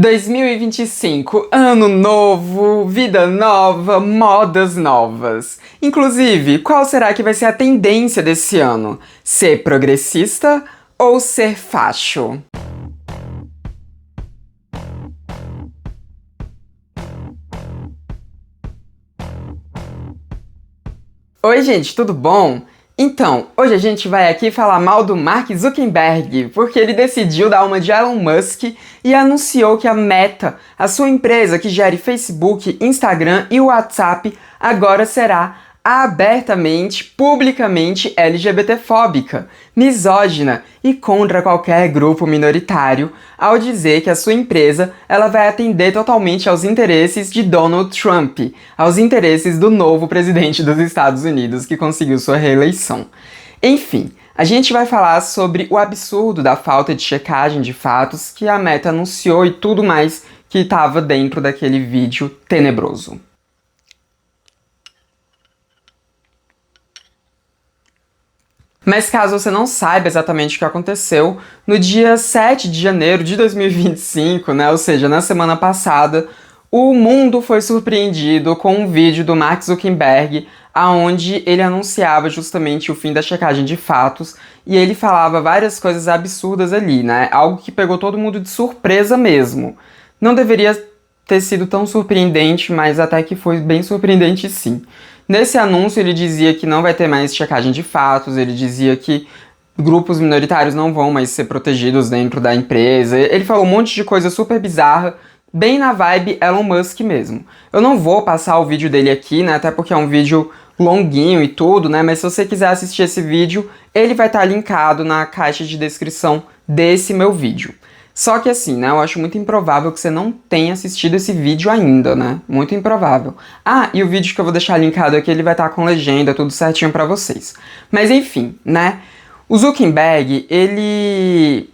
2025, ano novo, vida nova, modas novas. Inclusive, qual será que vai ser a tendência desse ano? Ser progressista ou ser facho? Oi, gente, tudo bom? Então, hoje a gente vai aqui falar mal do Mark Zuckerberg, porque ele decidiu dar uma de Elon Musk e anunciou que a Meta, a sua empresa que gere Facebook, Instagram e WhatsApp, agora será abertamente, publicamente LGBTfóbica, misógina e contra qualquer grupo minoritário, ao dizer que a sua empresa ela vai atender totalmente aos interesses de Donald Trump, aos interesses do novo presidente dos Estados Unidos que conseguiu sua reeleição. Enfim, a gente vai falar sobre o absurdo da falta de checagem de fatos que a Meta anunciou e tudo mais que estava dentro daquele vídeo tenebroso. Mas caso você não saiba exatamente o que aconteceu, no dia 7 de janeiro de 2025, ou seja, na semana passada, o mundo foi surpreendido com um vídeo do Mark Zuckerberg onde ele anunciava justamente o fim da checagem de fatos e ele falava várias coisas absurdas ali, algo que pegou todo mundo de surpresa mesmo. Não deveria ter sido tão surpreendente, mas até que foi bem surpreendente sim. Nesse anúncio ele dizia que não vai ter mais checagem de fatos, ele dizia que grupos minoritários não vão mais ser protegidos dentro da empresa. Ele falou um monte de coisa super bizarra, bem na vibe Elon Musk mesmo. Eu não vou passar o vídeo dele aqui, até porque é um vídeo longuinho e tudo, mas se você quiser assistir esse vídeo, ele vai estar linkado na caixa de descrição desse meu vídeo. Só que assim, eu acho muito improvável que você não tenha assistido esse vídeo ainda, Muito improvável. Ah, e o vídeo que eu vou deixar linkado aqui, ele vai estar com legenda, tudo certinho pra vocês. Mas enfim, O Zuckerberg, ele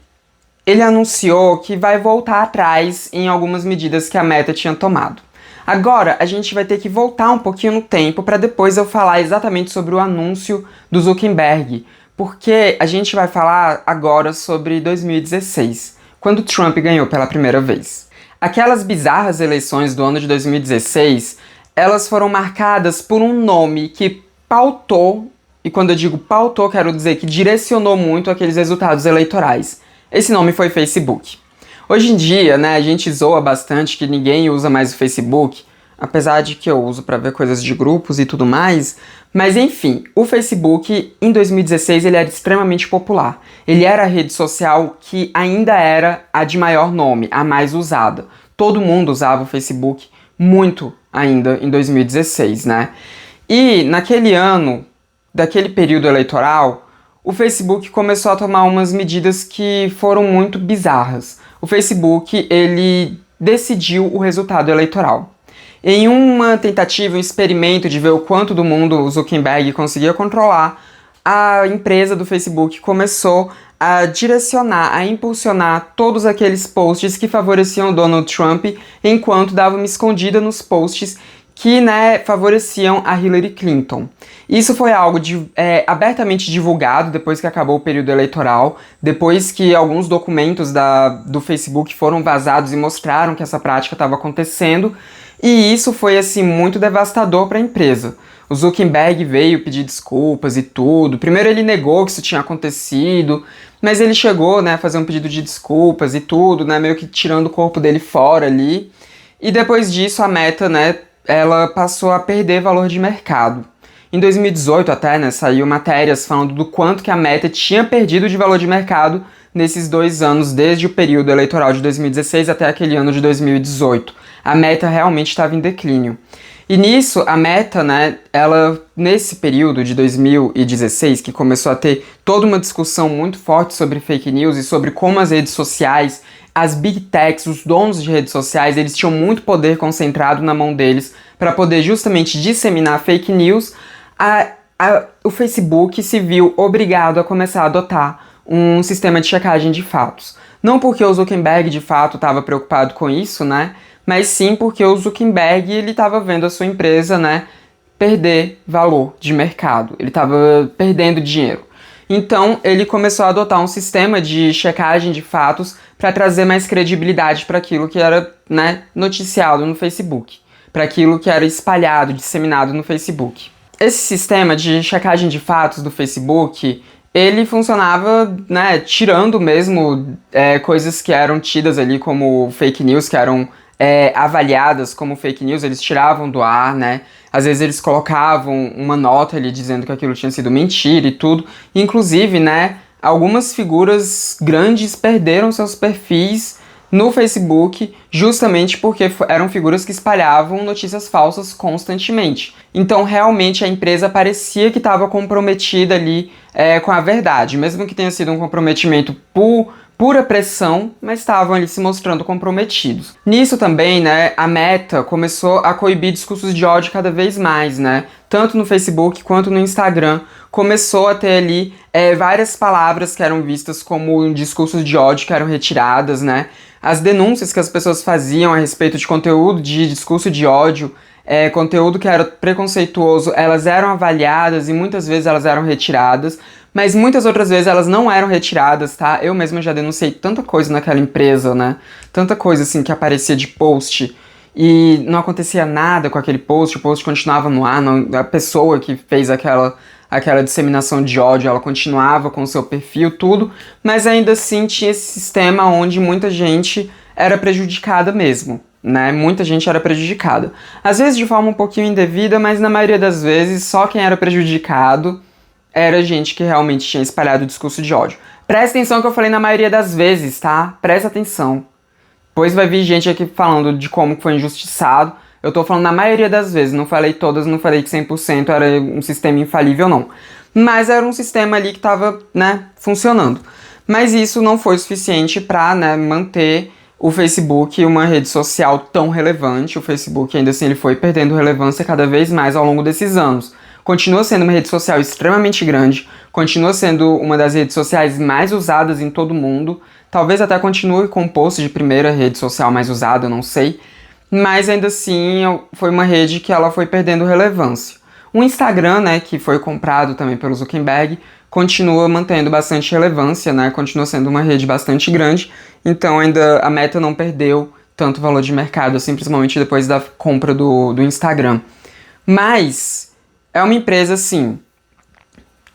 anunciou que vai voltar atrás em algumas medidas que a Meta tinha tomado. Agora, a gente vai ter que voltar um pouquinho no tempo para depois eu falar exatamente sobre o anúncio do Zuckerberg, porque a gente vai falar agora sobre 2016. Quando Trump ganhou pela primeira vez. Aquelas bizarras eleições do ano de 2016, elas foram marcadas por um nome que pautou, e quando eu digo pautou, quero dizer que direcionou muito aqueles resultados eleitorais. Esse nome foi Facebook. Hoje em dia, a gente zoa bastante que ninguém usa mais o Facebook, apesar de que eu uso para ver coisas de grupos e tudo mais, mas enfim, o Facebook em 2016 ele era extremamente popular. Ele era a rede social que ainda era a de maior nome, a mais usada. Todo mundo usava o Facebook muito ainda em 2016, E naquele ano, daquele período eleitoral, o Facebook começou a tomar umas medidas que foram muito bizarras. O Facebook, ele decidiu o resultado eleitoral. Em uma tentativa, um experimento de ver o quanto do mundo o Zuckerberg conseguia controlar, a empresa do Facebook começou a direcionar, a impulsionar todos aqueles posts que favoreciam Donald Trump, enquanto dava uma escondida nos posts que favoreciam a Hillary Clinton. Isso foi algo abertamente divulgado depois que acabou o período eleitoral, depois que alguns documentos do Facebook foram vazados e mostraram que essa prática estava acontecendo, e isso foi, assim, muito devastador para a empresa. O Zuckerberg veio pedir desculpas e tudo. Primeiro ele negou que isso tinha acontecido, mas ele chegou, a fazer um pedido de desculpas e tudo, meio que tirando o corpo dele fora ali. E depois disso a Meta, ela passou a perder valor de mercado. Em 2018 até, saiu matérias falando do quanto que a Meta tinha perdido de valor de mercado nesses 2 anos, desde o período eleitoral de 2016 até aquele ano de 2018. A Meta realmente estava em declínio. E nisso, a Meta, ela, nesse período de 2016, que começou a ter toda uma discussão muito forte sobre fake news e sobre como as redes sociais, as big techs, os donos de redes sociais, eles tinham muito poder concentrado na mão deles para poder justamente disseminar fake news, o Facebook se viu obrigado a começar a adotar um sistema de checagem de fatos. Não porque o Zuckerberg de fato estava preocupado com isso, mas sim porque o Zuckerberg ele estava vendo a sua empresa, perder valor de mercado. Ele estava perdendo dinheiro. Então ele começou a adotar um sistema de checagem de fatos para trazer mais credibilidade para aquilo que era, né, noticiado no Facebook, para aquilo que era espalhado, disseminado no Facebook. Esse sistema de checagem de fatos do Facebook, ele funcionava, né, tirando mesmo coisas que eram tidas ali como fake news, que eram avaliadas como fake news, eles tiravam do ar, né? Às vezes eles colocavam uma nota ali dizendo que aquilo tinha sido mentira e tudo. Inclusive, né, algumas figuras grandes perderam seus perfis no Facebook justamente porque eram figuras que espalhavam notícias falsas constantemente. Então, realmente, a empresa parecia que estava comprometida ali com a verdade, mesmo que tenha sido um comprometimento por pura pressão, mas estavam ali se mostrando comprometidos. Nisso também, né, a Meta começou a coibir discursos de ódio cada vez mais, né? Tanto no Facebook quanto no Instagram, começou a ter ali várias palavras que eram vistas como discursos de ódio que eram retiradas, né? As denúncias que as pessoas faziam a respeito de conteúdo de discurso de ódio, conteúdo que era preconceituoso, elas eram avaliadas e muitas vezes elas eram retiradas, mas muitas outras vezes elas não eram retiradas, tá? Eu mesma já denunciei tanta coisa naquela empresa, né? Tanta coisa assim que aparecia de post e não acontecia nada com aquele post, o post continuava no ar, a pessoa que fez aquela disseminação de ódio, ela continuava com o seu perfil, tudo, mas ainda assim tinha esse sistema onde muita gente era prejudicada mesmo, né? Muita gente era prejudicada. Às vezes de forma um pouquinho indevida, mas na maioria das vezes só quem era prejudicado era gente que realmente tinha espalhado o discurso de ódio. Presta atenção que eu falei na maioria das vezes, tá? Presta atenção. Pois vai vir gente aqui falando de como foi injustiçado. Eu tô falando na maioria das vezes, não falei todas, não falei que 100% era um sistema infalível, não. Mas era um sistema ali que tava, né, funcionando. Mas isso não foi suficiente pra, né, manter o Facebook uma rede social tão relevante. O Facebook, ainda assim, ele foi perdendo relevância cada vez mais ao longo desses anos. Continua sendo uma rede social extremamente grande, continua sendo uma das redes sociais mais usadas em todo o mundo, talvez até continue com o posto de primeira rede social mais usada, eu não sei, mas ainda assim foi uma rede que ela foi perdendo relevância. O Instagram, né, que foi comprado também pelo Zuckerberg, continua mantendo bastante relevância, né, continua sendo uma rede bastante grande, então ainda a Meta não perdeu tanto valor de mercado, assim, principalmente depois da compra do Instagram. Mas é uma empresa, assim,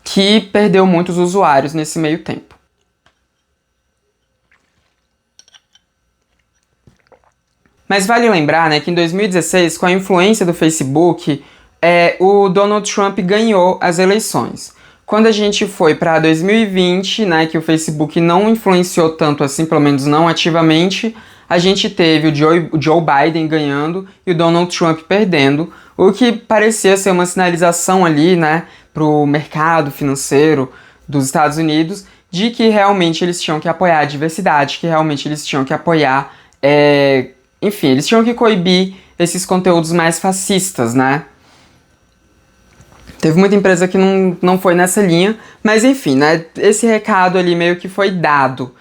que perdeu muitos usuários nesse meio tempo. Mas vale lembrar, né, que em 2016, com a influência do Facebook, o Donald Trump ganhou as eleições. Quando a gente foi para 2020, né, que o Facebook não influenciou tanto assim, pelo menos não ativamente, a gente teve o Joe Biden ganhando e o Donald Trump perdendo, o que parecia ser uma sinalização ali, né, pro mercado financeiro dos Estados Unidos, de que realmente eles tinham que apoiar a diversidade, que realmente eles tinham que apoiar, enfim, eles tinham que coibir esses conteúdos mais fascistas, né. Teve muita empresa que não foi nessa linha, mas enfim, né, esse recado ali meio que foi dado.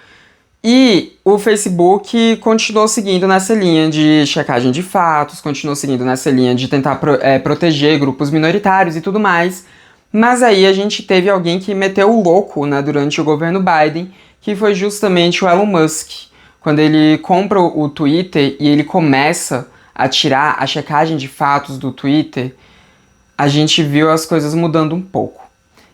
E o Facebook continuou seguindo nessa linha de checagem de fatos, continuou seguindo nessa linha de tentar proteger grupos minoritários e tudo mais. Mas aí a gente teve alguém que meteu o louco, né, durante o governo Biden, que foi justamente o Elon Musk. Quando ele compra o Twitter e ele começa a tirar a checagem de fatos do Twitter, a gente viu as coisas mudando um pouco.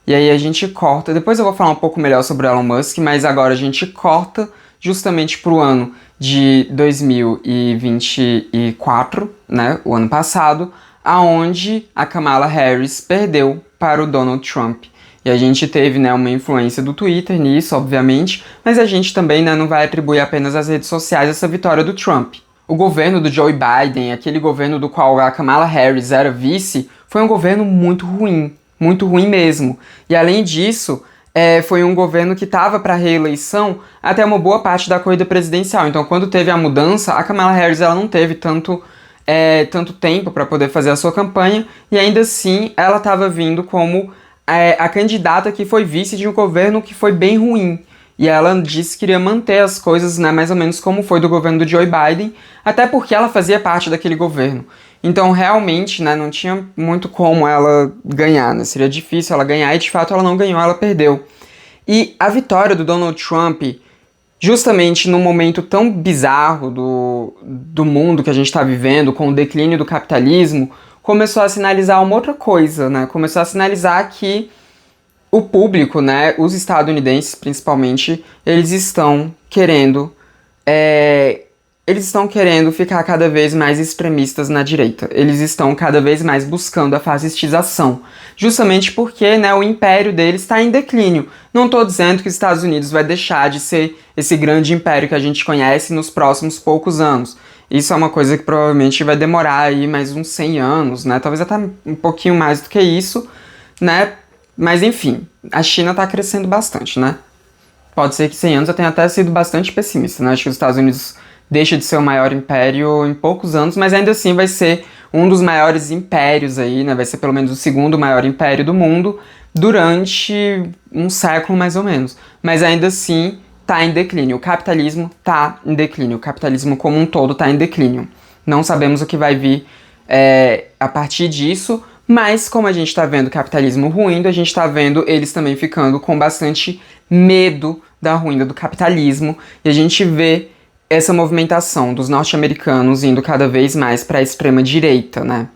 E aí a gente corta, depois eu vou falar um pouco melhor sobre o Elon Musk, mas agora a gente corta justamente para o ano de 2024, né, o ano passado, aonde a Kamala Harris perdeu para o Donald Trump. E a gente teve, né, uma influência do Twitter nisso, obviamente, mas a gente também, né, não vai atribuir apenas às redes sociais essa vitória do Trump. O governo do Joe Biden, aquele governo do qual a Kamala Harris era vice, foi um governo muito ruim mesmo. E além disso, foi um governo que estava para reeleição até uma boa parte da corrida presidencial. Então, quando teve a mudança, a Kamala Harris ela não teve tanto tempo para poder fazer a sua campanha, e ainda assim ela estava vindo como a candidata que foi vice de um governo que foi bem ruim. E ela disse que queria manter as coisas, né, mais ou menos como foi do governo do Joe Biden, até porque ela fazia parte daquele governo. Então, realmente, né, não tinha muito como ela ganhar, né? Seria difícil ela ganhar, e de fato ela não ganhou, ela perdeu. E a vitória do Donald Trump justamente no momento tão bizarro do mundo que a gente está vivendo, com o declínio do capitalismo, começou a sinalizar uma outra coisa, né? Começou a sinalizar que o público, né, os estadunidenses principalmente, eles estão querendo ficar cada vez mais extremistas na direita. Eles estão cada vez mais buscando a fascistização. Justamente porque, né, o império deles está em declínio. Não estou dizendo que os Estados Unidos vai deixar de ser esse grande império que a gente conhece nos próximos poucos anos. Isso é uma coisa que provavelmente vai demorar aí mais uns 100 anos, né? Talvez até um pouquinho mais do que isso, né? Mas enfim, a China está crescendo bastante, né? Pode ser que 100 anos eu tenha até sido bastante pessimista, né? Acho que os Estados Unidos deixa de ser o maior império em poucos anos, mas ainda assim vai ser um dos maiores impérios aí, né? Vai ser pelo menos o segundo maior império do mundo durante um século mais ou menos. Mas ainda assim tá em declínio. O capitalismo tá em declínio. O capitalismo como um todo tá em declínio. Não sabemos o que vai vir a partir disso, mas como a gente está vendo o capitalismo ruindo, a gente está vendo eles também ficando com bastante medo da ruína do capitalismo, e a gente vê essa movimentação dos norte-americanos indo cada vez mais para a extrema direita, né?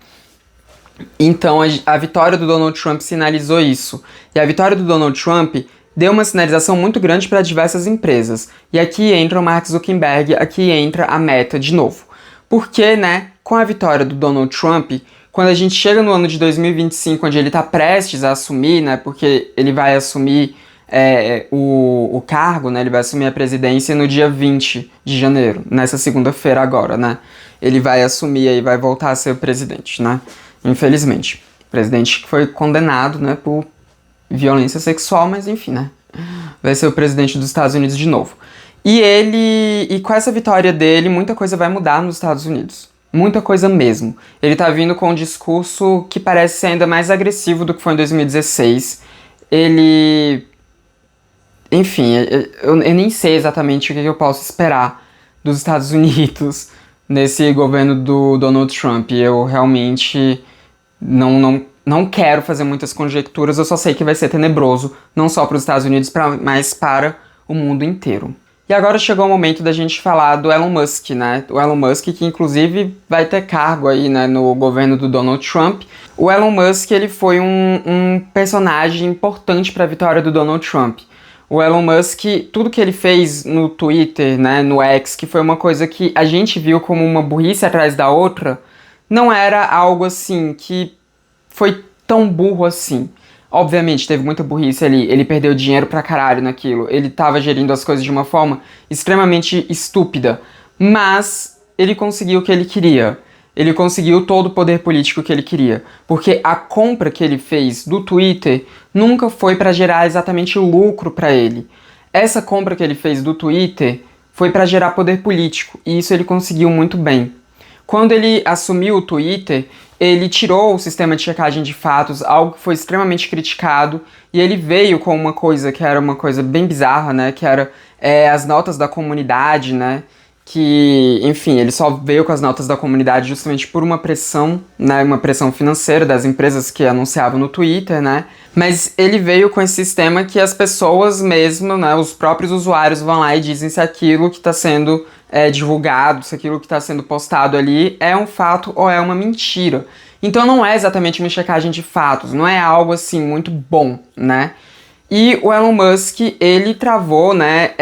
Então a vitória do Donald Trump sinalizou isso. E a vitória do Donald Trump deu uma sinalização muito grande para diversas empresas. E aqui entra o Mark Zuckerberg, aqui entra a Meta de novo. Porque, né, com a vitória do Donald Trump, quando a gente chega no ano de 2025, onde ele está prestes a assumir, né, porque ele vai assumir o cargo, né, ele vai assumir a presidência no dia 20 de janeiro, nessa segunda-feira agora, né, ele vai assumir e vai voltar a ser o presidente, né, infelizmente. Presidente que foi condenado, né, por violência sexual, mas enfim, né, vai ser o presidente dos Estados Unidos de novo. E com essa vitória dele, muita coisa vai mudar nos Estados Unidos. Muita coisa mesmo. Ele tá vindo com um discurso que parece ser ainda mais agressivo do que foi em 2016. Ele... Enfim, eu nem sei exatamente o que eu posso esperar dos Estados Unidos nesse governo do Donald Trump. Eu realmente não quero fazer muitas conjecturas, eu só sei que vai ser tenebroso, não só para os Estados Unidos, mas para o mundo inteiro. E agora chegou o momento da gente falar do Elon Musk, né? O Elon Musk, que inclusive vai ter cargo aí, né, no governo do Donald Trump. O Elon Musk, ele foi um personagem importante para a vitória do Donald Trump. O Elon Musk, tudo que ele fez no Twitter, né, no X, que foi uma coisa que a gente viu como uma burrice atrás da outra, não era algo assim que foi tão burro assim. Obviamente, teve muita burrice ali, ele perdeu dinheiro pra caralho naquilo, ele tava gerindo as coisas de uma forma extremamente estúpida, mas ele conseguiu o que ele queria. Ele conseguiu todo o poder político que ele queria, porque a compra que ele fez do Twitter nunca foi para gerar exatamente lucro para ele. Essa compra que ele fez do Twitter foi para gerar poder político, e isso ele conseguiu muito bem. Quando ele assumiu o Twitter, ele tirou o sistema de checagem de fatos, algo que foi extremamente criticado, e ele veio com uma coisa que era uma coisa bem bizarra, né, que era as notas da comunidade, né, que, enfim, ele só veio com as notas da comunidade justamente por uma pressão, né, uma pressão financeira das empresas que anunciavam no Twitter, né, mas ele veio com esse sistema que as pessoas mesmo, né, os próprios usuários vão lá e dizem se aquilo que está sendo divulgado, se aquilo que está sendo postado ali é um fato ou é uma mentira. Então não é exatamente uma checagem de fatos, não é algo assim muito bom, né? E o Elon Musk, ele travou, né,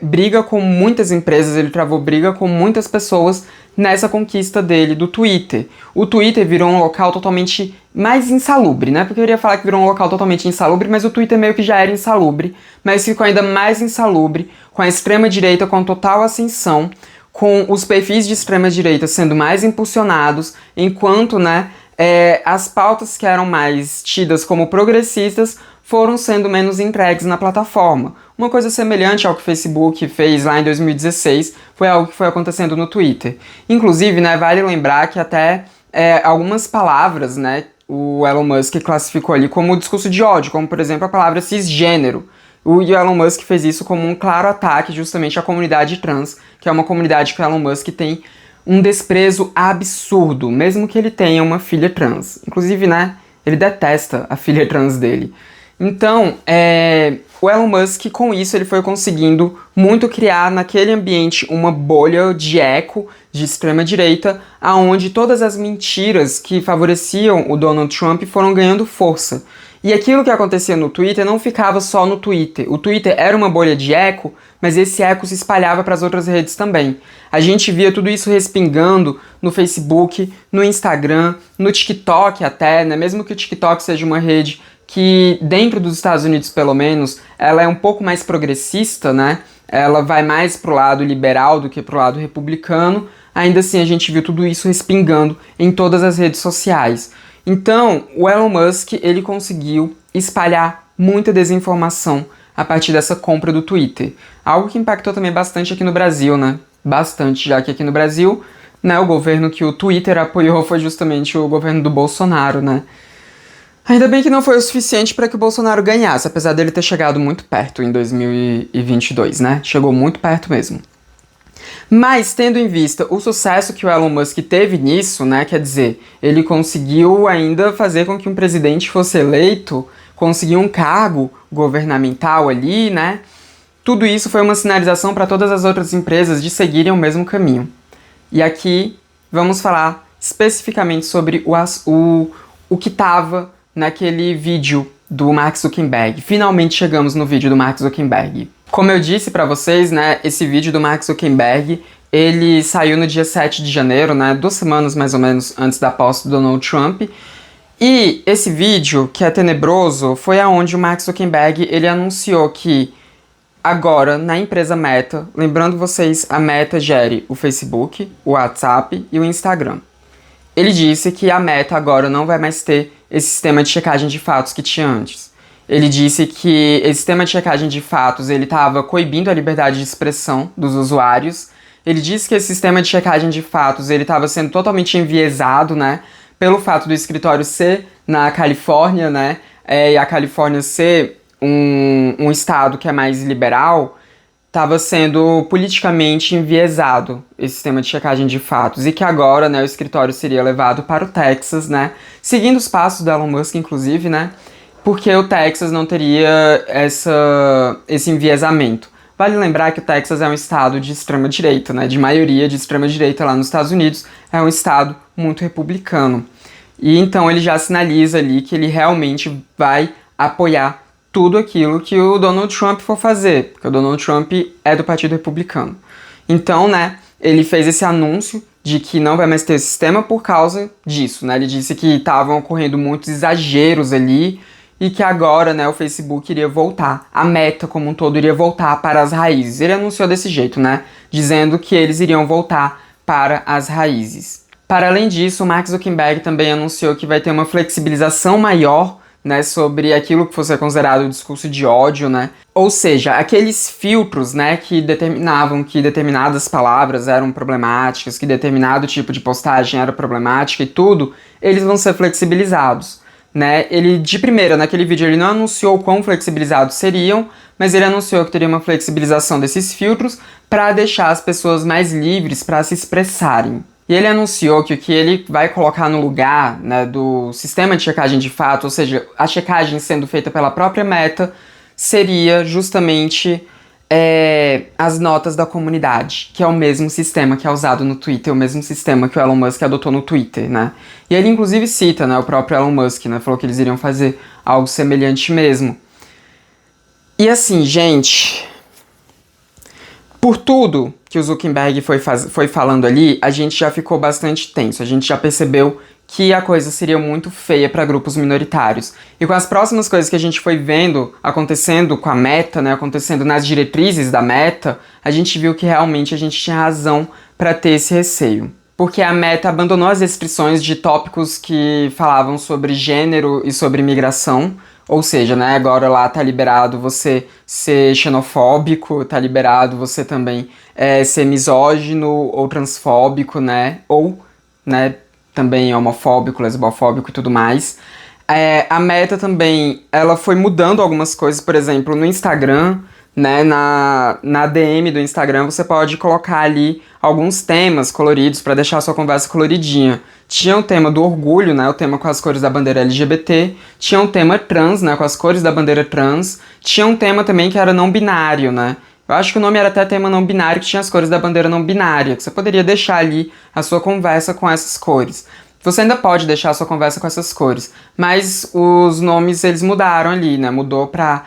briga com muitas empresas, ele travou briga com muitas pessoas nessa conquista dele do Twitter. O Twitter virou um local totalmente mais insalubre, né? Porque eu iria falar que virou um local totalmente insalubre, mas o Twitter meio que já era insalubre, mas ficou ainda mais insalubre, com a extrema-direita com total ascensão, com os perfis de extrema-direita sendo mais impulsionados, enquanto, né, as pautas que eram mais tidas como progressistas foram sendo menos entregues na plataforma. Uma coisa semelhante ao que o Facebook fez lá em 2016 foi algo que foi acontecendo no Twitter. Inclusive, né, vale lembrar que até algumas palavras, né, o Elon Musk classificou ali como discurso de ódio, como por exemplo a palavra cisgênero. O Elon Musk fez isso como um claro ataque justamente à comunidade trans, que é uma comunidade que o Elon Musk tem um desprezo absurdo, mesmo que ele tenha uma filha trans. Inclusive, né, ele detesta a filha trans dele. Então, o Elon Musk, com isso, ele foi conseguindo muito criar naquele ambiente uma bolha de eco de extrema-direita, aonde todas as mentiras que favoreciam o Donald Trump foram ganhando força. E aquilo que acontecia no Twitter não ficava só no Twitter. O Twitter era uma bolha de eco, mas esse eco se espalhava para as outras redes também. A gente via tudo isso respingando no Facebook, no Instagram, no TikTok até, né? Mesmo que o TikTok seja uma rede que, dentro dos Estados Unidos pelo menos, ela é um pouco mais progressista, né? Ela vai mais pro lado liberal do que pro lado republicano. Ainda assim, a gente viu tudo isso respingando em todas as redes sociais. Então, o Elon Musk, ele conseguiu espalhar muita desinformação a partir dessa compra do Twitter. Algo que impactou também bastante aqui no Brasil, né? Bastante, já que aqui no Brasil, né, o governo que o Twitter apoiou foi justamente o governo do Bolsonaro, né? Ainda bem que não foi o suficiente para que o Bolsonaro ganhasse, apesar dele ter chegado muito perto em 2022, né? Chegou muito perto mesmo. Mas, tendo em vista o sucesso que o Elon Musk teve nisso, né, quer dizer, ele conseguiu ainda fazer com que um presidente fosse eleito, conseguir um cargo governamental ali, né, tudo isso foi uma sinalização para todas as outras empresas de seguirem o mesmo caminho. E aqui vamos falar especificamente sobre o que estava naquele vídeo do Mark Zuckerberg. Finalmente chegamos no vídeo do Mark Zuckerberg. Como eu disse pra vocês, né, esse vídeo do Mark Zuckerberg, ele saiu no dia 7 de janeiro, né, 2 semanas mais ou menos antes da posse do Donald Trump. E esse vídeo, que é tenebroso, foi aonde o Mark Zuckerberg, ele anunciou que agora, na empresa Meta, lembrando vocês, a Meta gere o Facebook, o WhatsApp e o Instagram. Ele disse que a Meta agora não vai mais ter esse sistema de checagem de fatos que tinha antes. Ele disse que esse sistema de checagem de fatos ele estava coibindo a liberdade de expressão dos usuários. Ele disse que esse sistema de checagem de fatos ele estava sendo totalmente enviesado, né, pelo fato do escritório ser na Califórnia, né, e a Califórnia ser um estado que é mais liberal, estava sendo politicamente enviesado esse sistema de checagem de fatos e que agora, né, o escritório seria levado para o Texas, né, seguindo os passos do Elon Musk, inclusive, né, porque o Texas não teria esse enviesamento. Vale lembrar que o Texas é um estado de extrema-direita, né, de maioria de extrema-direita lá nos Estados Unidos, é um estado muito republicano. E então ele já sinaliza ali que ele realmente vai apoiar tudo aquilo que o Donald Trump for fazer, porque o Donald Trump é do Partido Republicano. Então, né, ele fez esse anúncio de que não vai mais ter sistema por causa disso, né? Ele disse que estavam ocorrendo muitos exageros ali e que agora, né, o Facebook iria voltar, a Meta como um todo iria voltar para as raízes. Ele anunciou desse jeito, né, dizendo que eles iriam voltar para as raízes. Para além disso, o Mark Zuckerberg também anunciou que vai ter uma flexibilização maior, né, sobre aquilo que fosse considerado o discurso de ódio, né? Ou seja, aqueles filtros, né, que determinavam que determinadas palavras eram problemáticas, que determinado tipo de postagem era problemática e tudo, eles vão ser flexibilizados, né? Ele, de primeira, naquele vídeo, ele não anunciou quão flexibilizados seriam, mas ele anunciou que teria uma flexibilização desses filtros para deixar as pessoas mais livres para se expressarem. E ele anunciou que o que ele vai colocar no lugar, né, do sistema de checagem de fato, ou seja, a checagem sendo feita pela própria Meta, seria justamente as notas da comunidade, que é o mesmo sistema que é usado no Twitter, o mesmo sistema que o Elon Musk adotou no Twitter, né? E ele inclusive cita, né, o próprio Elon Musk, né, falou que eles iriam fazer algo semelhante mesmo. E assim, gente, por tudo que o Zuckerberg foi falando ali, a gente já ficou bastante tenso, a gente já percebeu que a coisa seria muito feia para grupos minoritários. E com as próximas coisas que a gente foi vendo acontecendo com a Meta, né, acontecendo nas diretrizes da Meta, a gente viu que realmente a gente tinha razão para ter esse receio. Porque a Meta abandonou as restrições de tópicos que falavam sobre gênero e sobre migração, ou seja, né, agora lá tá liberado você ser xenofóbico, tá liberado você também ser misógino ou transfóbico, né, ou, né, também homofóbico, lesbofóbico e tudo mais. A Meta também, ela foi mudando algumas coisas, por exemplo, no Instagram, né, na DM do Instagram você pode colocar ali alguns temas coloridos para deixar a sua conversa coloridinha. Tinha o tema do orgulho, né, o tema com as cores da bandeira LGBT, tinha um tema trans, né, com as cores da bandeira trans, tinha um tema também que era não binário, né. Eu acho que o nome era até tema não binário, que tinha as cores da bandeira não binária, que você poderia deixar ali a sua conversa com essas cores. Você ainda pode deixar a sua conversa com essas cores, mas os nomes eles mudaram ali, né? Mudou pra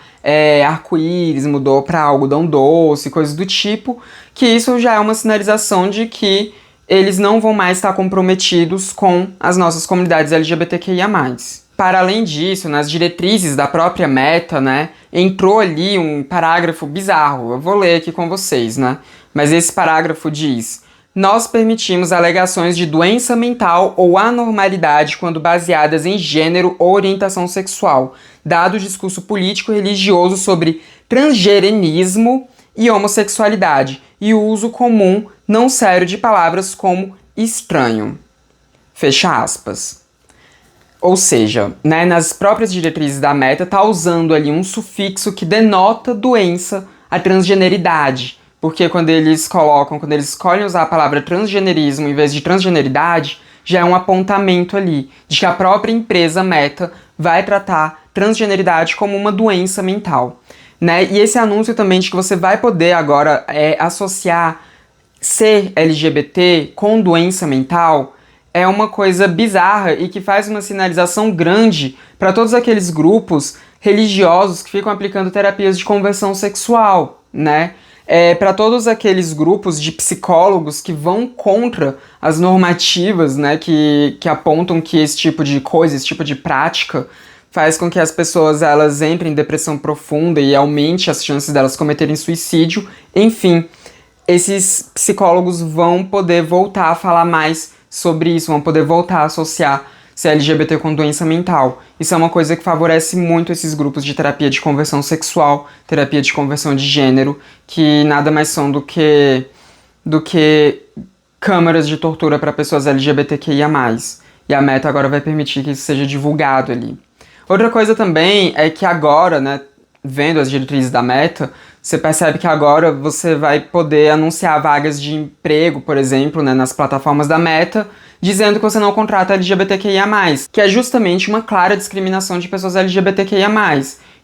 arco-íris, mudou pra algodão doce, coisas do tipo, que isso já é uma sinalização de que eles não vão mais estar comprometidos com as nossas comunidades LGBTQIA+. Para além disso, nas diretrizes da própria Meta, né, entrou ali um parágrafo bizarro. Eu vou ler aqui com vocês, né? Mas esse parágrafo diz: nós permitimos alegações de doença mental ou anormalidade quando baseadas em gênero ou orientação sexual, dado o discurso político e religioso sobre transgerenismo e homossexualidade, e o uso comum não sério de palavras como estranho. Fecha aspas. Ou seja, né, nas próprias diretrizes da Meta tá usando ali um sufixo que denota doença, a transgeneridade. Porque quando eles escolhem usar a palavra transgenerismo em vez de transgeneridade, já é um apontamento ali de que a própria empresa Meta vai tratar transgeneridade como uma doença mental, né? E esse anúncio também de que você vai poder agora associar ser LGBT com doença mental é uma coisa bizarra e que faz uma sinalização grande para todos aqueles grupos religiosos que ficam aplicando terapias de conversão sexual, né? Para todos aqueles grupos de psicólogos que vão contra as normativas, né, que apontam que esse tipo de coisa, esse tipo de prática faz com que as pessoas elas entrem em depressão profunda e aumente as chances delas cometerem suicídio. Enfim, esses psicólogos vão poder voltar a falar mais sobre isso, vão poder voltar a associar ser LGBT com doença mental. Isso é uma coisa que favorece muito esses grupos de terapia de conversão sexual, terapia de conversão de gênero, que nada mais são do que câmaras de tortura para pessoas LGBTQIA+. E a Meta agora vai permitir que isso seja divulgado ali. Outra coisa também é que agora, né, vendo as diretrizes da Meta, você percebe que agora você vai poder anunciar vagas de emprego, por exemplo, né, nas plataformas da Meta, dizendo que você não contrata LGBTQIA+, que é justamente uma clara discriminação de pessoas LGBTQIA+.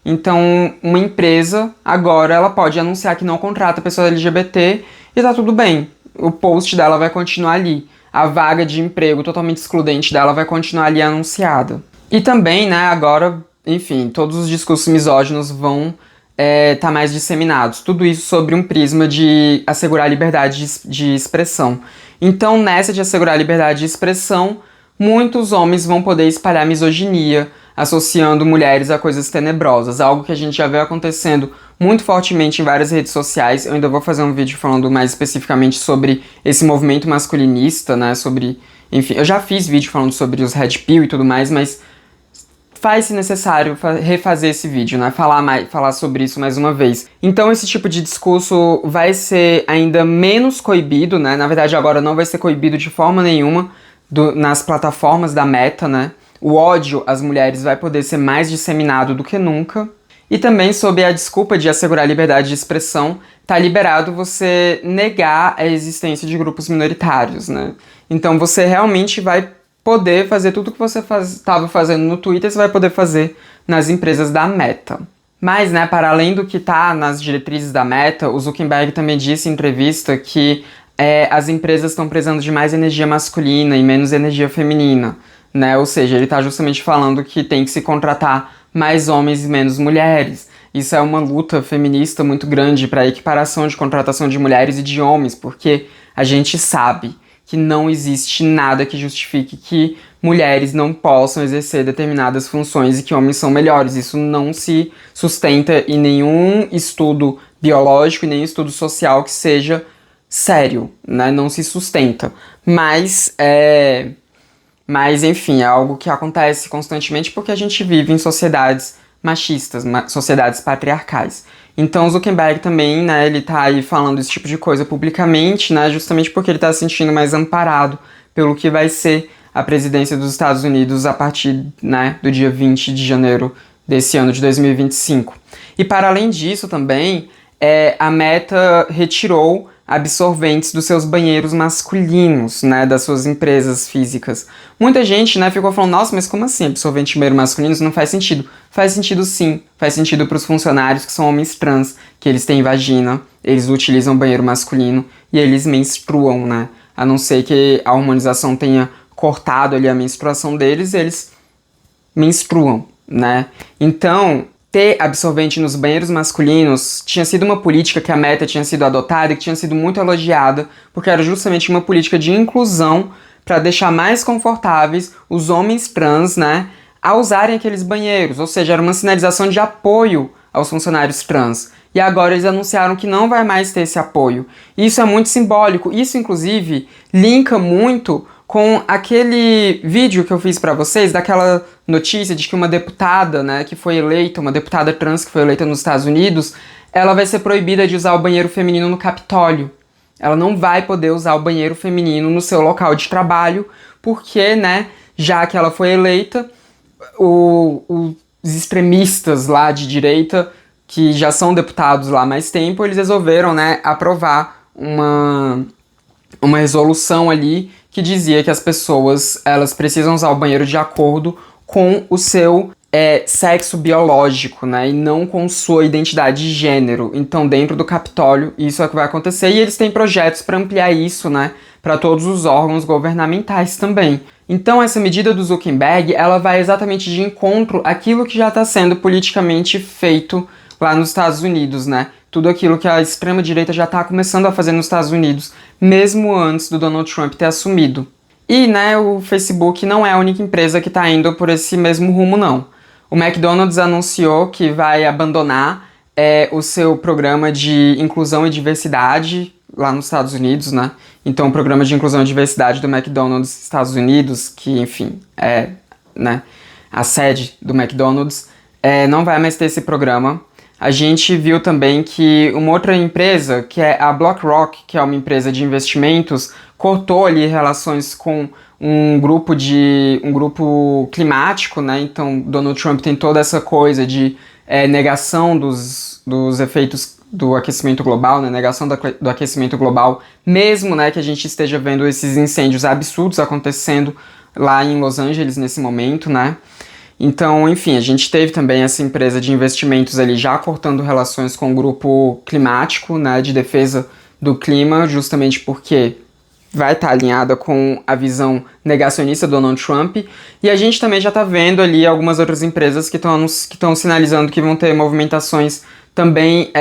Então, uma empresa, agora, ela pode anunciar que não contrata pessoas LGBT e tá tudo bem. O post dela vai continuar ali. A vaga de emprego totalmente excludente dela vai continuar ali anunciada. E também, né, agora, enfim, todos os discursos misóginos vão tá mais disseminados. Tudo isso sobre um prisma de assegurar a liberdade de expressão. Então, nessa de assegurar a liberdade de expressão, muitos homens vão poder espalhar misoginia, associando mulheres a coisas tenebrosas, algo que a gente já vê acontecendo muito fortemente em várias redes sociais. Eu ainda vou fazer um vídeo falando mais especificamente sobre esse movimento masculinista, né, sobre... Enfim, eu já fiz vídeo falando sobre os Red Pill e tudo mais, mas faz-se necessário refazer esse vídeo, né? Falar sobre isso mais uma vez. Então esse tipo de discurso vai ser ainda menos coibido, né? Na verdade agora não vai ser coibido de forma nenhuma nas plataformas da Meta, né? O ódio às mulheres vai poder ser mais disseminado do que nunca. E também, sob a desculpa de assegurar a liberdade de expressão, tá liberado você negar a existência de grupos minoritários, né? Então você realmente vai poder fazer tudo que você estava fazendo no Twitter, você vai poder fazer nas empresas da Meta. Mas, né, para além do que tá nas diretrizes da Meta, o Zuckerberg também disse em entrevista que as empresas estão precisando de mais energia masculina e menos energia feminina, né? Ou seja, ele está justamente falando que tem que se contratar mais homens e menos mulheres. Isso é uma luta feminista muito grande para a equiparação de contratação de mulheres e de homens, porque a gente sabe que não existe nada que justifique que mulheres não possam exercer determinadas funções e que homens são melhores. Isso não se sustenta em nenhum estudo biológico e nenhum estudo social que seja sério, né? Não se sustenta. Mas, enfim, é algo que acontece constantemente porque a gente vive em sociedades machistas, sociedades patriarcais. Então o Zuckerberg também, né, ele tá aí falando esse tipo de coisa publicamente, né, justamente porque ele tá se sentindo mais amparado pelo que vai ser a presidência dos Estados Unidos a partir, né, do dia 20 de janeiro desse ano de 2025. E para além disso também, a Meta retirou absorventes dos seus banheiros masculinos, né, das suas empresas físicas. Muita gente, né, ficou falando, nossa, mas como assim absorvente de banheiro masculino? Isso não faz sentido. Faz sentido sim, faz sentido para os funcionários que são homens trans, que eles têm vagina, eles utilizam banheiro masculino e eles menstruam, né, a não ser que a hormonização tenha cortado ali a menstruação deles, eles menstruam, né. Então, ter absorvente nos banheiros masculinos tinha sido uma política que a Meta tinha sido adotada e que tinha sido muito elogiada, porque era justamente uma política de inclusão para deixar mais confortáveis os homens trans, né, a usarem aqueles banheiros, ou seja, era uma sinalização de apoio aos funcionários trans. E agora eles anunciaram que não vai mais ter esse apoio. Isso é muito simbólico, isso inclusive linka muito com aquele vídeo que eu fiz pra vocês, daquela notícia de que uma deputada, né, que foi eleita, uma deputada trans que foi eleita nos Estados Unidos, ela vai ser proibida de usar o banheiro feminino no Capitólio. Ela não vai poder usar o banheiro feminino no seu local de trabalho, porque, né, já que ela foi eleita, os extremistas lá de direita, que já são deputados lá há mais tempo, eles resolveram, né, aprovar uma resolução ali que dizia que as pessoas, elas precisam usar o banheiro de acordo com o seu sexo biológico, né, e não com sua identidade de gênero. Então, dentro do Capitólio, isso é o que vai acontecer, e eles têm projetos para ampliar isso, né, para todos os órgãos governamentais também. Então, essa medida do Zuckerberg, ela vai exatamente de encontro àquilo que já está sendo politicamente feito lá nos Estados Unidos, né? Tudo aquilo que a extrema-direita já está começando a fazer nos Estados Unidos, mesmo antes do Donald Trump ter assumido. E, né, o Facebook não é a única empresa que está indo por esse mesmo rumo, não. O McDonald's anunciou que vai abandonar o seu programa de inclusão e diversidade lá nos Estados Unidos, né? Então, o programa de inclusão e diversidade do McDonald's Estados Unidos, que, enfim, é, né, a sede do McDonald's, não vai mais ter esse programa. A gente viu também que uma outra empresa, que é a BlackRock, que é uma empresa de investimentos, cortou ali relações com um grupo climático, né? Então, Donald Trump tem toda essa coisa de negação dos efeitos do aquecimento global, né? Negação do aquecimento global, mesmo, né, que a gente esteja vendo esses incêndios absurdos acontecendo lá em Los Angeles nesse momento, né? Então, enfim, a gente teve também essa empresa de investimentos ali já cortando relações com o grupo climático, né, de defesa do clima, justamente porque vai estar alinhada com a visão negacionista do Donald Trump. E a gente também já está vendo ali algumas outras empresas que estão sinalizando que vão ter movimentações também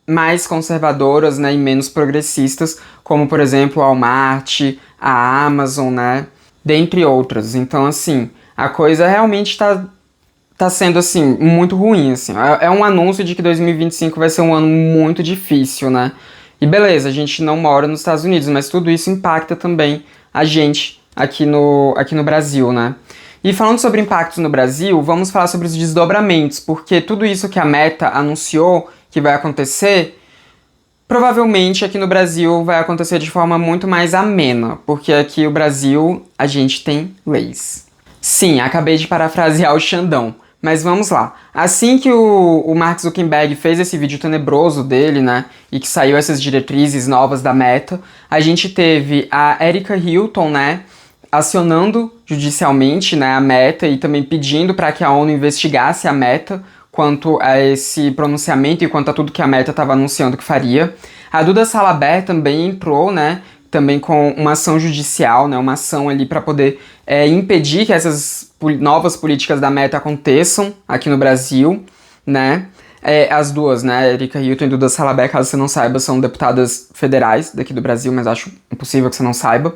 mais conservadoras, né, e menos progressistas, como, por exemplo, a Walmart, a Amazon, né, dentre outras. Então, assim, a coisa realmente tá sendo, assim, muito ruim, assim. É um anúncio de que 2025 vai ser um ano muito difícil, né? E beleza, a gente não mora nos Estados Unidos, mas tudo isso impacta também a gente aqui no Brasil, né? E falando sobre impactos no Brasil, vamos falar sobre os desdobramentos, porque tudo isso que a Meta anunciou que vai acontecer, provavelmente aqui no Brasil vai acontecer de forma muito mais amena, porque aqui no Brasil a gente tem leis. Sim, acabei de parafrasear o Xandão, mas vamos lá. Assim que o Mark Zuckerberg fez esse vídeo tenebroso dele, né, e que saiu essas diretrizes novas da Meta, a gente teve a Erika Hilton, né, acionando judicialmente, né, a Meta e também pedindo para que a ONU investigasse a Meta quanto a esse pronunciamento e quanto a tudo que a Meta estava anunciando que faria. A Duda Salabert também entrou, né, também com uma ação judicial, né, uma ação ali para poder impedir que essas novas políticas da Meta aconteçam aqui no Brasil, né. As duas, né, Erika Hilton e Duda Salabert, caso você não saiba, são deputadas federais daqui do Brasil, mas acho impossível que você não saiba.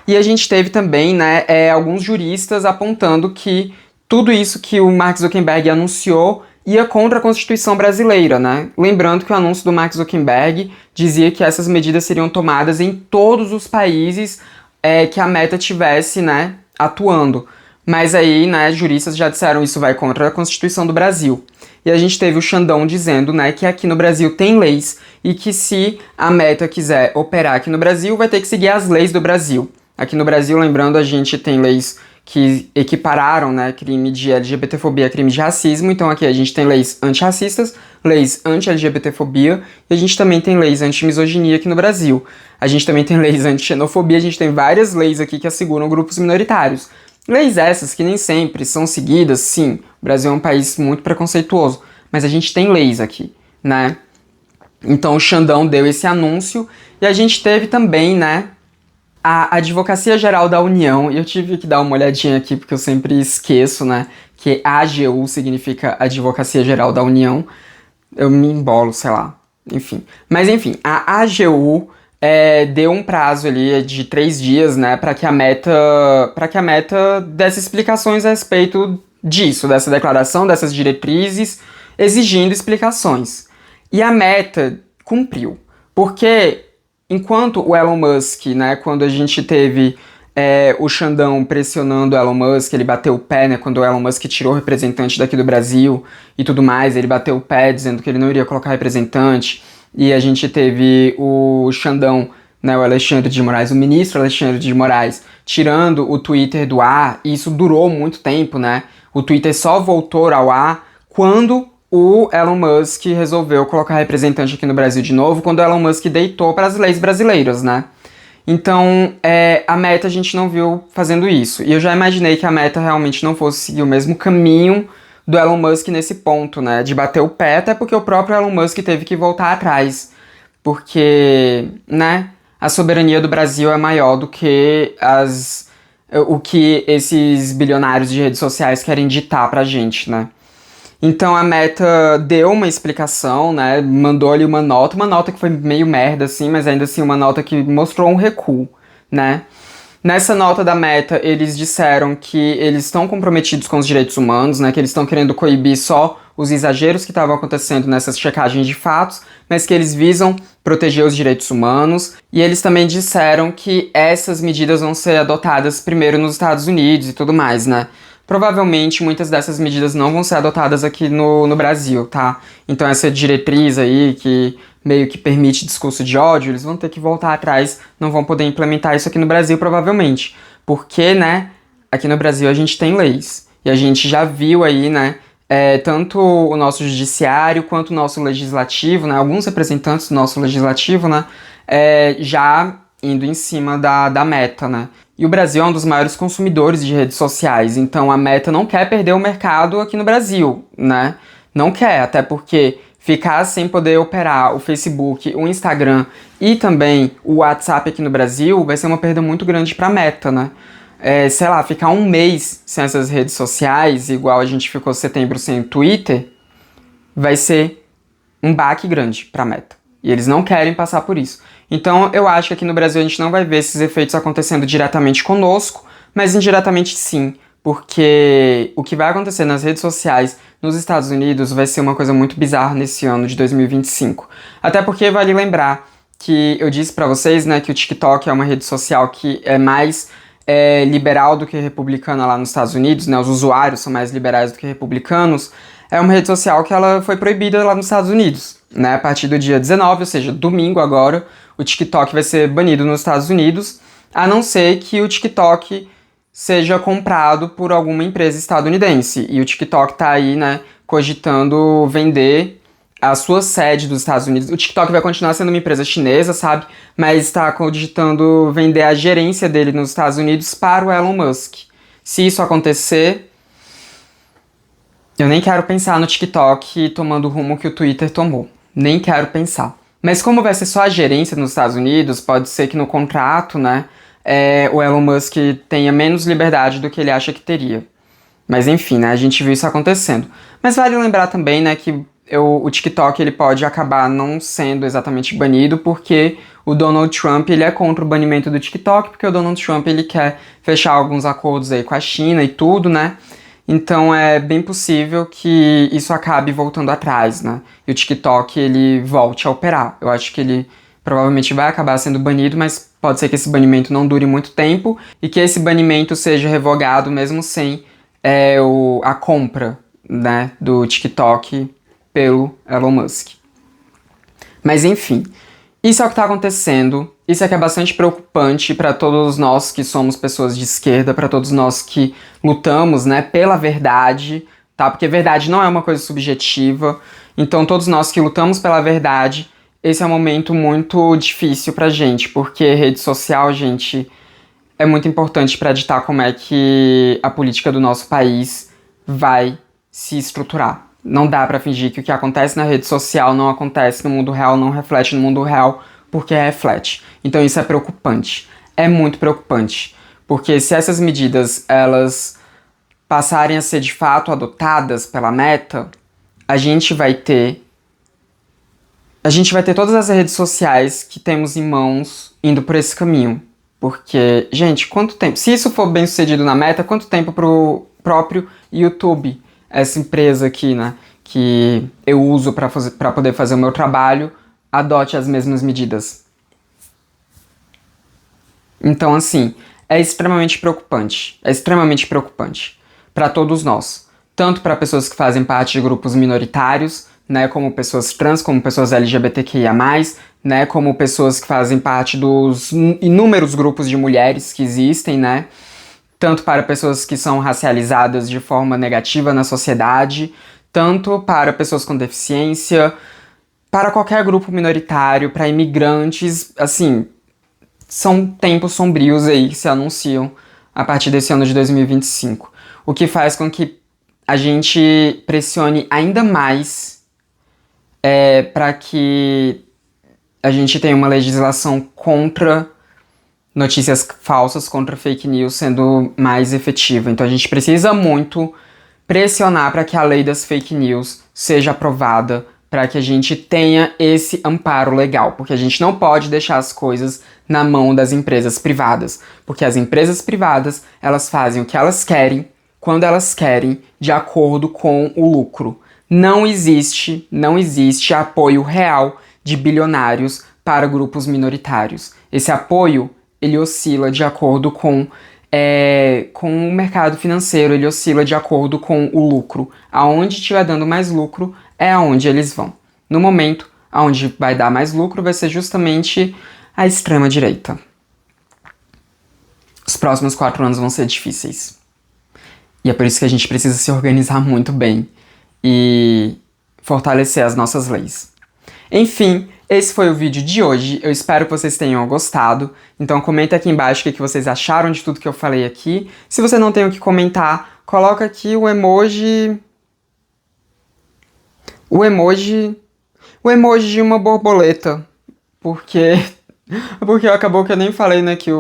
E a gente teve também, né, alguns juristas apontando que tudo isso que o Mark Zuckerberg anunciou ia contra a Constituição brasileira, né? Lembrando que o anúncio do Mark Zuckerberg dizia que essas medidas seriam tomadas em todos os países que a Meta tivesse, né, atuando. Mas aí, né, juristas já disseram isso vai contra a Constituição do Brasil. E a gente teve o Xandão dizendo, né, que aqui no Brasil tem leis e que se a Meta quiser operar aqui no Brasil, vai ter que seguir as leis do Brasil. Aqui no Brasil, lembrando, a gente tem leis que equipararam, né, crime de LGBTfobia a crime de racismo. Então aqui a gente tem leis antirracistas, leis anti-LGBTfobia, e a gente também tem leis anti-misoginia aqui no Brasil. A gente também tem leis anti-xenofobia, a gente tem várias leis aqui que asseguram grupos minoritários. Leis essas que nem sempre são seguidas, sim. O Brasil é um país muito preconceituoso, mas a gente tem leis aqui, né? Então o Xandão deu esse anúncio, e a gente teve também, né, a Advocacia Geral da União, e eu tive que dar uma olhadinha aqui porque eu sempre esqueço, né, que AGU significa Advocacia Geral da União. Eu me embolo, sei lá, enfim. Mas enfim, a AGU deu um prazo ali de 3 dias, né, para que a Meta desse explicações a respeito disso, dessa declaração, dessas diretrizes, exigindo explicações. E a Meta cumpriu, porque enquanto o Elon Musk, né, quando a gente teve o Xandão pressionando o Elon Musk, ele bateu o pé, né, quando o Elon Musk tirou o representante daqui do Brasil e tudo mais, ele bateu o pé dizendo que ele não iria colocar representante, e a gente teve o Xandão, né, o Alexandre de Moraes, o ministro Alexandre de Moraes, tirando o Twitter do ar, e isso durou muito tempo, né, o Twitter só voltou ao ar quando o Elon Musk resolveu colocar representante aqui no Brasil de novo, quando o Elon Musk deitou para as leis brasileiras, né? Então, a Meta a gente não viu fazendo isso. E eu já imaginei que a Meta realmente não fosse seguir o mesmo caminho do Elon Musk nesse ponto, né? De bater o pé, até porque o próprio Elon Musk teve que voltar atrás. Porque, né? A soberania do Brasil é maior do que o que esses bilionários de redes sociais querem ditar pra gente, né? Então a Meta deu uma explicação, né, mandou ali uma nota que foi meio merda, assim, mas ainda assim uma nota que mostrou um recuo, né. Nessa nota da Meta, eles disseram que eles estão comprometidos com os direitos humanos, né, que eles estão querendo coibir só os exageros que estavam acontecendo nessas checagens de fatos, mas que eles visam proteger os direitos humanos, e eles também disseram que essas medidas vão ser adotadas primeiro nos Estados Unidos e tudo mais, né. Provavelmente muitas dessas medidas não vão ser adotadas aqui no Brasil, tá? Então essa diretriz aí que meio que permite discurso de ódio, eles vão ter que voltar atrás, não vão poder implementar isso aqui no Brasil provavelmente. Porque, né, aqui no Brasil a gente tem leis. E a gente já viu aí, né, tanto o nosso judiciário quanto o nosso legislativo, né, alguns representantes do nosso legislativo, né, já indo em cima da Meta, né. E o Brasil é um dos maiores consumidores de redes sociais, então a Meta não quer perder o mercado aqui no Brasil, né? Não quer, até porque ficar sem poder operar o Facebook, o Instagram e também o WhatsApp aqui no Brasil vai ser uma perda muito grande para a Meta, né? Sei lá, ficar um mês sem essas redes sociais, igual a gente ficou setembro sem o Twitter, vai ser um baque grande para a Meta. E eles não querem passar por isso. Então eu acho que aqui no Brasil a gente não vai ver esses efeitos acontecendo diretamente conosco, mas indiretamente sim, porque o que vai acontecer nas redes sociais nos Estados Unidos vai ser uma coisa muito bizarra nesse ano de 2025. Até porque vale lembrar que eu disse pra vocês, né, que o TikTok é uma rede social que é mais liberal do que republicana lá nos Estados Unidos, né, os usuários são mais liberais do que republicanos. É uma rede social que ela foi proibida lá nos Estados Unidos, né, a partir do dia 19, ou seja, domingo agora, o TikTok vai ser banido nos Estados Unidos, a não ser que o TikTok seja comprado por alguma empresa estadunidense. E o TikTok tá aí, né, cogitando vender a sua sede dos Estados Unidos. O TikTok vai continuar sendo uma empresa chinesa, sabe? Mas está cogitando vender a gerência dele nos Estados Unidos para o Elon Musk. Se isso acontecer, eu nem quero pensar no TikTok tomando o rumo que o Twitter tomou. Nem quero pensar. Mas como vai ser só a gerência nos Estados Unidos, pode ser que no contrato, né, o Elon Musk tenha menos liberdade do que ele acha que teria. Mas enfim, né, a gente viu isso acontecendo. Mas vale lembrar também, né, que o TikTok ele pode acabar não sendo exatamente banido, porque o Donald Trump ele é contra o banimento do TikTok, porque o Donald Trump ele quer fechar alguns acordos aí com a China e tudo, né? Então é bem possível que isso acabe voltando atrás, né? E o TikTok ele volte a operar. Eu acho que ele provavelmente vai acabar sendo banido, mas pode ser que esse banimento não dure muito tempo e que esse banimento seja revogado mesmo sem a compra, né, do TikTok pelo Elon Musk. Mas enfim, isso é o que está acontecendo Isso aqui é bastante preocupante para todos nós que somos pessoas de esquerda, para todos nós que lutamos, né, pela verdade, tá? Porque verdade não é uma coisa subjetiva. Então, todos nós que lutamos pela verdade, esse é um momento muito difícil pra gente, porque rede social, gente, é muito importante para ditar como é que a política do nosso país vai se estruturar. Não dá para fingir que o que acontece na rede social não acontece no mundo real, não reflete no mundo real, porque reflete. Então isso é preocupante. É muito preocupante. Porque se essas medidas, elas passarem a ser de fato adotadas pela Meta, a gente vai ter todas as redes sociais que temos em mãos indo por esse caminho. Porque, gente, quanto tempo? Se isso for bem sucedido na Meta, quanto tempo pro próprio YouTube, essa empresa aqui, né, que eu uso para poder fazer o meu trabalho, adote as mesmas medidas? Então, assim, é extremamente preocupante. É extremamente preocupante para todos nós. Tanto para pessoas que fazem parte de grupos minoritários, né, como pessoas trans, como pessoas LGBTQIA+, né, como pessoas que fazem parte dos inúmeros grupos de mulheres que existem, né, tanto para pessoas que são racializadas de forma negativa na sociedade, tanto para pessoas com deficiência, para qualquer grupo minoritário, para imigrantes, assim, são tempos sombrios aí que se anunciam a partir desse ano de 2025, o que faz com que a gente pressione ainda mais para que a gente tenha uma legislação contra notícias falsas, contra fake news sendo mais efetiva. Então a gente precisa muito pressionar para que a lei das fake news seja aprovada, para que a gente tenha esse amparo legal, porque a gente não pode deixar as coisas na mão das empresas privadas, porque as empresas privadas, elas fazem o que elas querem, quando elas querem, de acordo com o lucro. Não existe apoio real de bilionários para grupos minoritários. Esse apoio, ele oscila de acordo com o mercado financeiro, ele oscila de acordo com o lucro. Aonde estiver dando mais lucro é aonde eles vão. No momento, aonde vai dar mais lucro vai ser justamente a extrema-direita. Os próximos 4 anos vão ser difíceis. E é por isso que a gente precisa se organizar muito bem e fortalecer as nossas leis. Enfim, esse foi o vídeo de hoje. Eu espero que vocês tenham gostado. Então comenta aqui embaixo o que vocês acharam de tudo que eu falei aqui. Se você não tem o que comentar, coloca aqui o emoji de uma borboleta. Porque acabou que eu nem falei, né, que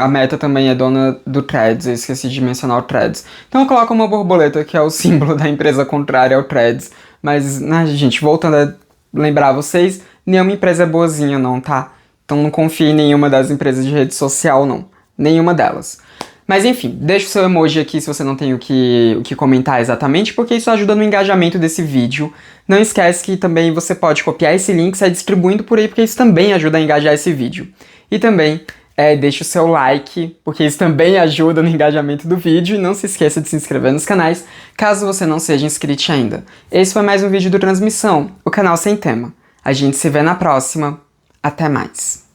a Meta também é dona do Threads, eu esqueci de mencionar o Threads. Então coloca uma borboleta, que é o símbolo da empresa contrária ao Threads. Mas, né, gente, voltando a lembrar vocês, nenhuma empresa é boazinha não, tá? Então não confie em nenhuma das empresas de rede social, não. Nenhuma delas. Mas enfim, deixa o seu emoji aqui se você não tem o que comentar exatamente, porque isso ajuda no engajamento desse vídeo. Não esquece que também você pode copiar esse link e sair distribuindo por aí, porque isso também ajuda a engajar esse vídeo. E também deixa o seu like, porque isso também ajuda no engajamento do vídeo. E não se esqueça de se inscrever nos canais, caso você não seja inscrito ainda. Esse foi mais um vídeo do Transmissão, o canal sem tema. A gente se vê na próxima. Até mais.